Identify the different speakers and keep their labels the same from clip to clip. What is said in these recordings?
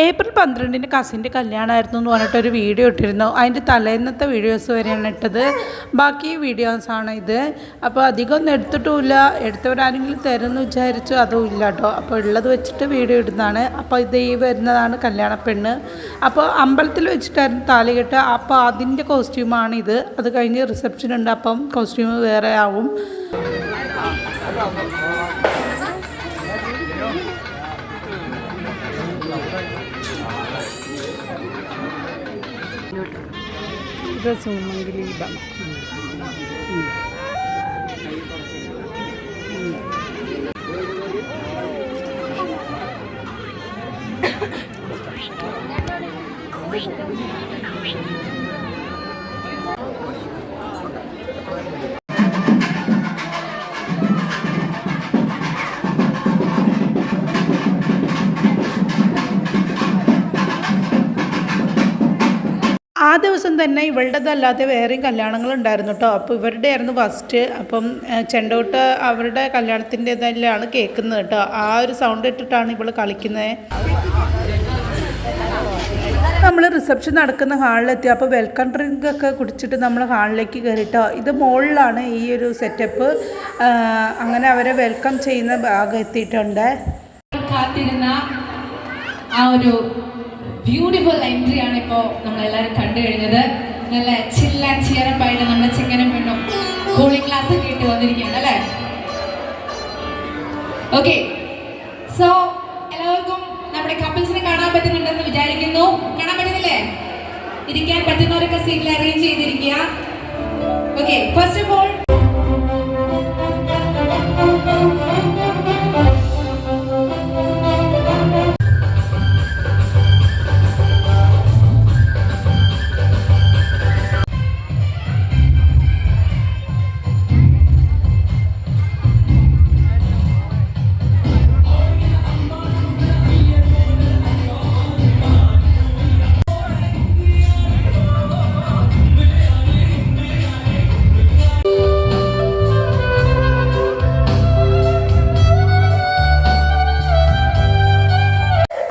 Speaker 1: April 12 കസിൻ്റെ കല്യാണമായിരുന്നു എന്ന് പറഞ്ഞിട്ടൊരു video ഇട്ടിരുന്നു. അതിൻ്റെ തലേന്നത്തെ വീഡിയോസ് വരെയാണ് ഇട്ടത്. ബാക്കി വീഡിയോസാണ് ഇത്. അപ്പോൾ അധികം ഒന്നും എടുത്തിട്ടുമില്ല. എടുത്തവരാരെങ്കിലും തരുമെന്ന് വിചാരിച്ചു, അതും ഇല്ല കേട്ടോ. അപ്പോൾ ഉള്ളത് വെച്ചിട്ട് വീഡിയോ ഇടുന്നതാണ്. അപ്പോൾ ഇത് ഈ വരുന്നതാണ് കല്യാണ പെണ്ണ്. അപ്പോൾ അമ്പലത്തിൽ വെച്ചിട്ടായിരുന്നു താലികെട്ട്. അപ്പോൾ അതിൻ്റെ കോസ്റ്റ്യൂമാണ് ഇത്. അത് കഴിഞ്ഞ് റിസപ്ഷൻ ഉണ്ട്. അപ്പം കോസ്റ്റ്യൂം വേറെ ആവും. സുമംഗലീപം ആ ദിവസം തന്നെ ഇവളുടേതല്ലാതെ വേറെയും കല്യാണങ്ങളുണ്ടായിരുന്നു കേട്ടോ. അപ്പോൾ ഇവരുടെ ആയിരുന്നു ഫസ്റ്റ്. അപ്പം ചെണ്ടോട്ട് അവരുടെ കല്യാണത്തിൻ്റെതെല്ലാം കേൾക്കുന്നത് കേട്ടോ. ആ ഒരു സൗണ്ട് ഇട്ടിട്ടാണ് ഇവൾ കളിക്കുന്നത്. നമ്മൾ റിസപ്ഷൻ നടക്കുന്ന ഹാളിലെത്തി. അപ്പോൾ വെൽക്കം ഡ്രിങ്ക് ഒക്കെ കുടിച്ചിട്ട് നമ്മൾ ഹാളിലേക്ക് കയറിട്ടോ. ഇത് മുകളിലാണ് ഈ ഒരു സെറ്റപ്പ്. അങ്ങനെ അവരെ വെൽക്കം ചെയ്യുന്ന ഭാഗം എത്തിയിട്ടുണ്ട്.
Speaker 2: കാത്തിരുന്ന ആ ഒരു ബ്യൂട്ടിഫുൾ എൻട്രി ആണ് ഇപ്പോൾ നമ്മളെല്ലാവരും കണ്ടു കഴിഞ്ഞത്. നല്ല ചില്ല ചിയറപ്പായിട്ട് നമ്മുടെ ചിക്കനും പെണ്ണും കൂളിംഗ് ഗ്ലാസ് ഒക്കെ ഇട്ട് വന്നിരിക്കുകയാണ് അല്ലേ. ഓക്കെ, സോ എല്ലാവർക്കും നമ്മുടെ കപ്പിൾസിനെ കാണാൻ പറ്റുന്നുണ്ടെന്ന് വിചാരിക്കുന്നു. കാണാൻ പറ്റുന്നില്ലേ? ഇരിക്കാൻ പറ്റുന്നവരൊക്കെ സീറ്റിൽ അറേഞ്ച് ചെയ്തിരിക്കുക. ഓക്കെ, ഫസ്റ്റ് ഓഫ് ഓൾ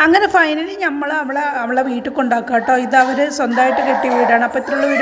Speaker 1: അങ്ങനെ ഫൈനലി നമ്മൾ അവളെ വീട്ടിൽ കൊണ്ടാക്കാം കേട്ടോ. ഇത് അവർ സ്വന്തമായിട്ട് കെട്ടിയ വീടാണ്. അപ്പോൾ ഇത്രയുള്ള വീട്